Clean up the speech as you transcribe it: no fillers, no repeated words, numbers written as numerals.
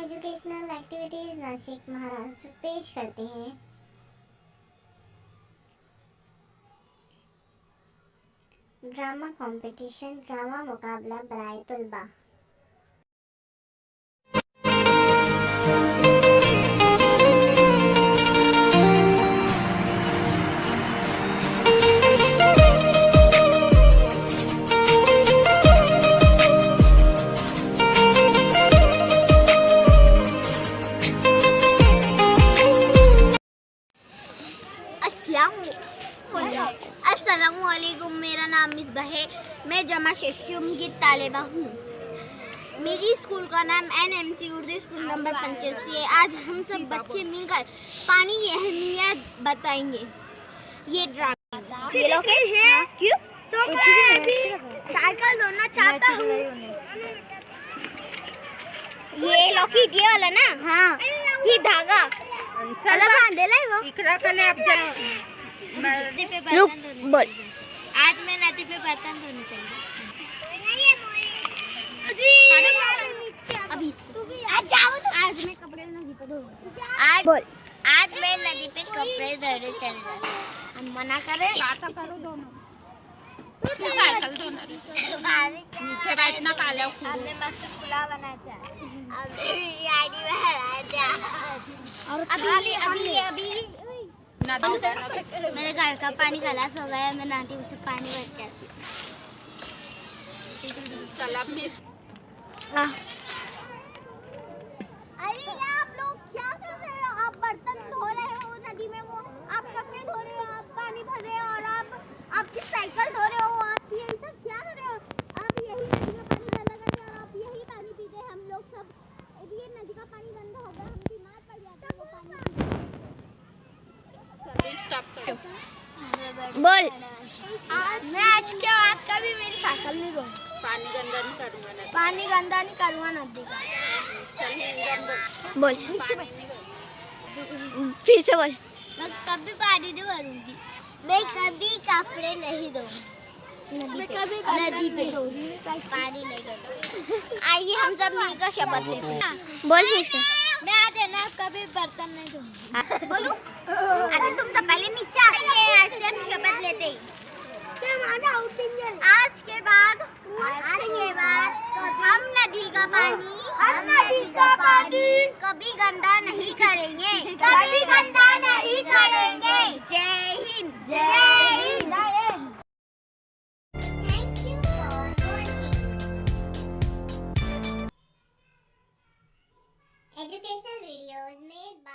Educational activities Nashik Maharashtra पेश करते हैं ड्रामा कंपटीशन ड्रामा मुकाबला बराए तुलबा। अस्सलामुअलैकुम, मेरा नाम मिसबाह है। मैं जमा शशुम की तालिबा हूँ। मेरी स्कूल का नाम NMC उर्दू स्कूल नंबर 85 है। आज हम सब बच्चे मिलकर पानी की अहमियत बताएंगे। ये ड्रामा क्यों तो मैं अभी साइकिल धोना चाहता हूँ। ये लॉकेट ये वाला ना? हाँ, ये धागा चला बांधेला है वो इकरा कने अब जा रुक बोल। आज मैं नदी पे बर्तन धोने चली। अभी आज जाओ तो आज मैं कपड़े नदी पे धोऊंगी। आज बोल। आज मैं नदी पे कपड़े धोने चली। हम मना करें? बात करो दोनों। साइकिल धोना नीचे बैठना काला हमने मस्त पुलाव बनाया था। अभी मेरे घर का पानी खलास हो गया। मैं नाटी से पानी भर के आती हूँ। अरे आप लोग क्या कर रहे हो? आप बर्तन धो रहे हो नदी में, वो आप कपड़े धो रहे हो, आप पानी भर रहे हो, और आप आपकी साइकिल धो रहे हो। आप ये सब क्या कर रहे हो? आप यही नदी में पानी गंदा कर रहे हो और आप यही पानी पीते हैं। हम लोग सब ये नदी का पानी गंदा हो गया, हम बीमार पड़ जाते हैं वो पानी। बोल। मैं आज के बाद कभी मेरी साइकिल नहीं धोऊंगी। पानी गंदा नहीं करूँगा नदी। पानी गंदा नहीं करूँगा नदी का। बोल फिर से बोल। मैं कभी पानी नहीं भरूंगी। मैं कभी कपड़े नहीं धोऊंगी। मैं कभी नदी पे पानी नहीं करूँगी। आइए हम सब मिलकर शपथ लेते हैं। बोल फिर से। मैं आज है ना कभी बर्तन नहीं धोऊंगी। बोलूं? अरे तुम सब पहले नीचे आइए, ऐसे हम शपथ लेते हैं। आज के बाद हम नदी का पानी कभी गंदा नहीं करेंगे। कभी गंदा नहीं करेंगे। जय हिंद। जय Hind. Thank you for watching. Educational videos made by